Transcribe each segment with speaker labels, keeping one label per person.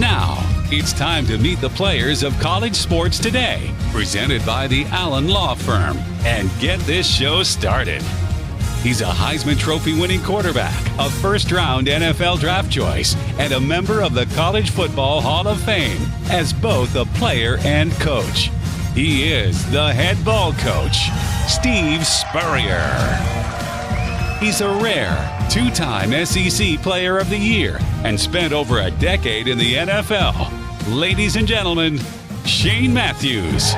Speaker 1: Now, it's time to meet the players of college sports today, presented by the Allen Law Firm, and get this show started. He's a Heisman Trophy winning quarterback, a first-round NFL draft choice, and a member of the College Football Hall of Fame as both a player and coach. He is the head ball coach, Steve Spurrier. He's a rare two-time SEC Player of the Year and spent over a decade in the NFL. Ladies and gentlemen, Shane Matthews.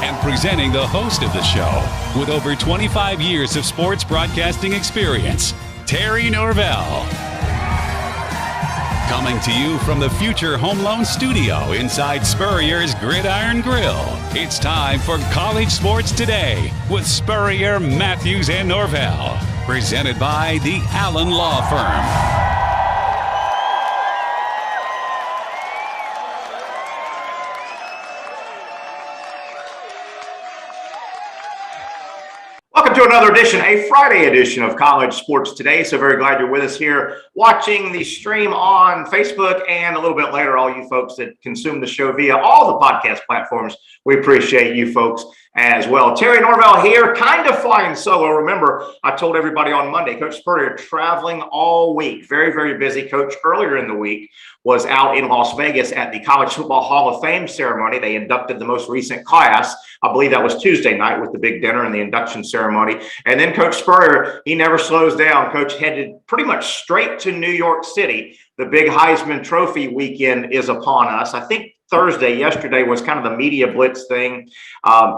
Speaker 1: And presenting the host of the show, with over 25 years of sports broadcasting experience, Terry Norvelle. Coming to you from the future Home Loan Studio inside Spurrier's Gridiron Grille, it's time for College Sports Today with Spurrier, Matthews, and Norvelle. Presented by the Allen Law Firm.
Speaker 2: Welcome to another edition, a Friday edition of College Sports Today. So very glad you're with us here, watching the stream on Facebook, and a little bit later, all you folks that consume the show via all the podcast platforms. We appreciate you folks as well. Terry Norvelle here, kind of flying solo. Remember, I told everybody on Monday, Coach Spurrier traveling all week. Very, very busy. Coach earlier in the week was out in Las Vegas at the College Football Hall of Fame ceremony. They inducted the most recent class. I believe that was Tuesday night with the big dinner and the induction ceremony. And then Coach Spurrier, he never slows down. Coach headed pretty much straight to New York City. The big Heisman Trophy weekend is upon us. I think yesterday was kind of the media blitz thing.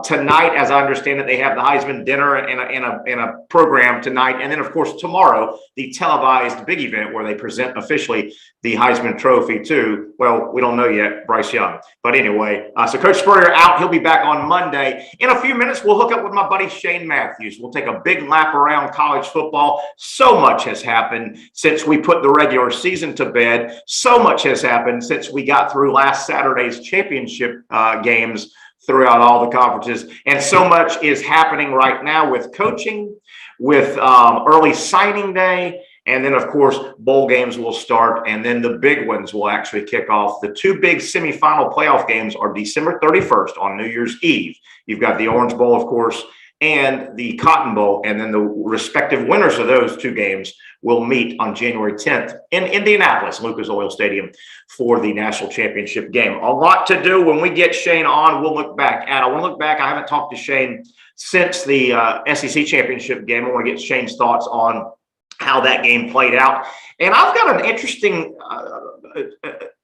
Speaker 2: Tonight, as I understand it, they have the Heisman dinner and a program tonight. And then, of course, tomorrow, the televised big event where they present officially the Heisman Trophy to, well, we don't know yet, Bryce Young. But anyway, so Coach Spurrier out. He'll be back on Monday. In a few minutes, we'll hook up with my buddy Shane Matthews. We'll take a big lap around college football. So much has happened since we put the regular season to bed. So much has happened since we got through last Saturday's championship games throughout all the conferences. And so much is happening right now with coaching, with early signing day. And then, of course, bowl games will start, and then the big ones will actually kick off. The two big semifinal playoff games are December 31st on New Year's Eve. You've got the Orange Bowl, of course, and the Cotton Bowl, and then the respective winners of those two games will meet on January 10th in Indianapolis, Lucas Oil Stadium, for the national championship game. A lot to do. When we get Shane on, we'll look back at. I want to look back. I haven't talked to Shane since the SEC championship game. I want to get Shane's thoughts on how that game played out. And I've got an interesting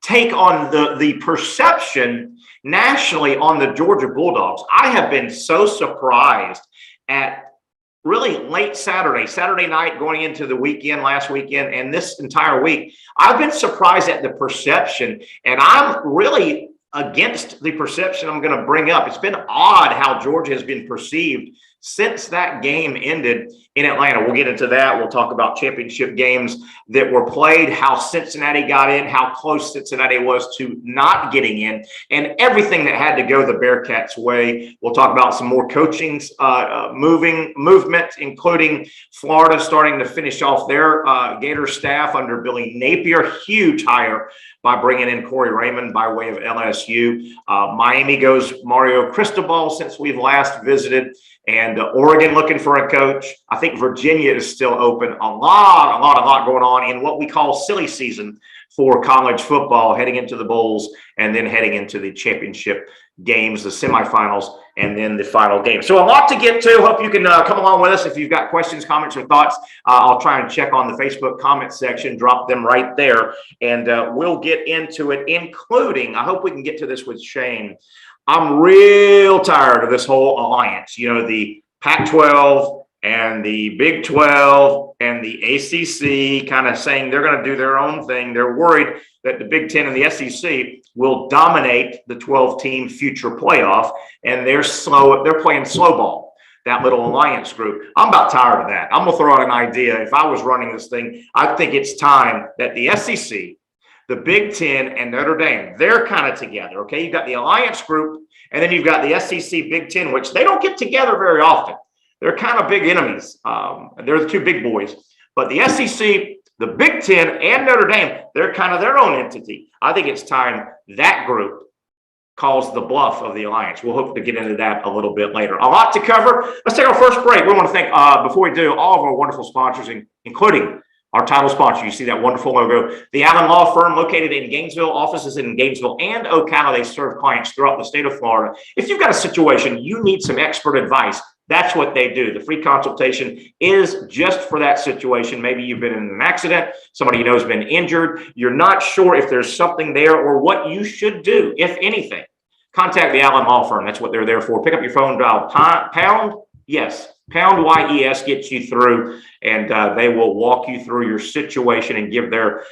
Speaker 2: take on the perception nationally on the Georgia Bulldogs. I have been so surprised at really late Saturday night going into the weekend, last weekend, and this entire week. I've been surprised at the perception, and I'm really against the perception I'm going to bring up. It's been odd how Georgia has been perceived since that game ended in Atlanta. We'll get into that. We'll talk about championship games that were played, how Cincinnati got in, how close Cincinnati was to not getting in, and everything that had to go the Bearcats' way. We'll talk about some more coaching movement, including Florida starting to finish off their Gator staff under Billy Napier. Huge hire by bringing in Corey Raymond by way of LSU. Miami goes Mario Cristobal since we've last visited. And Oregon looking for a coach. I think Virginia is still open. A lot going on in what we call silly season for college football, heading into the bowls and then heading into the championship games, the semifinals, and then the final game. So a lot to get to. Hope you can come along with us. If you've got questions, comments, or thoughts, I'll try and check on the Facebook comment section, drop them right there, and we'll get into it, including, I hope we can get to this with Shane. I'm real tired of this whole alliance. You know, the Pac-12 and the Big 12 and the ACC kind of saying they're going to do their own thing. They're worried that the Big 10 and the SEC will dominate the 12-team future playoff, and they're playing slow ball, that little alliance group. I'm about tired of that. I'm going to throw out an idea. If I was running this thing, I think it's time that the SEC, the Big 10, and Notre Dame, they're kind of together, okay? You've got the alliance group, and then you've got the SEC Big 10, which they don't get together very often. They're kind of big enemies. They're the two big boys. But the SEC The Big Ten and Notre Dame, they're kind of their own entity. I think it's time that group calls the bluff of the alliance. We'll hope to get into that a little bit later. A lot to cover. Let's take our first break. We want to thank, before we do, all of our wonderful sponsors, including our title sponsor. You see that wonderful logo. The Allen Law Firm, located in Gainesville, offices in Gainesville and Ocala. They serve clients throughout the state of Florida. If you've got a situation, you need some expert advice, that's what they do. The free consultation is just for that situation. Maybe you've been in an accident, somebody you know has been injured. You're not sure if there's something there or what you should do, if anything. Contact the Allen Law Firm. That's what they're there for. Pick up your phone, dial pound YES gets you through, and they will walk you through your situation and give their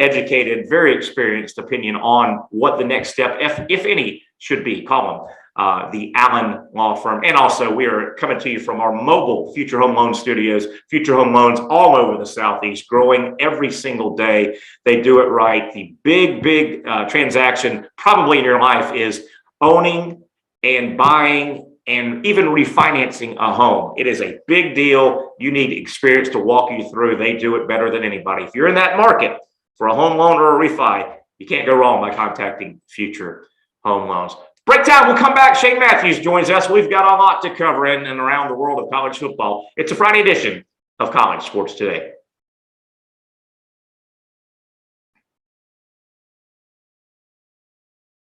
Speaker 2: educated, very experienced opinion on what the next step, if any, should be. Call them, the Allen Law Firm. And also, we are coming to you from our mobile Future Home Loan studios. Future Home Loans all over the Southeast, growing every single day. They do it right. The big transaction probably in your life is owning and buying and even refinancing a home. It is a big deal. You need experience to walk you through. They do it better than anybody. If you're in that market for a home loan or a refi, you can't go wrong by contacting Future Home Loans. Break time. We'll come back. Shane Matthews joins us. We've got a lot to cover in and around the world of college football. It's a Friday edition of College Sports Today.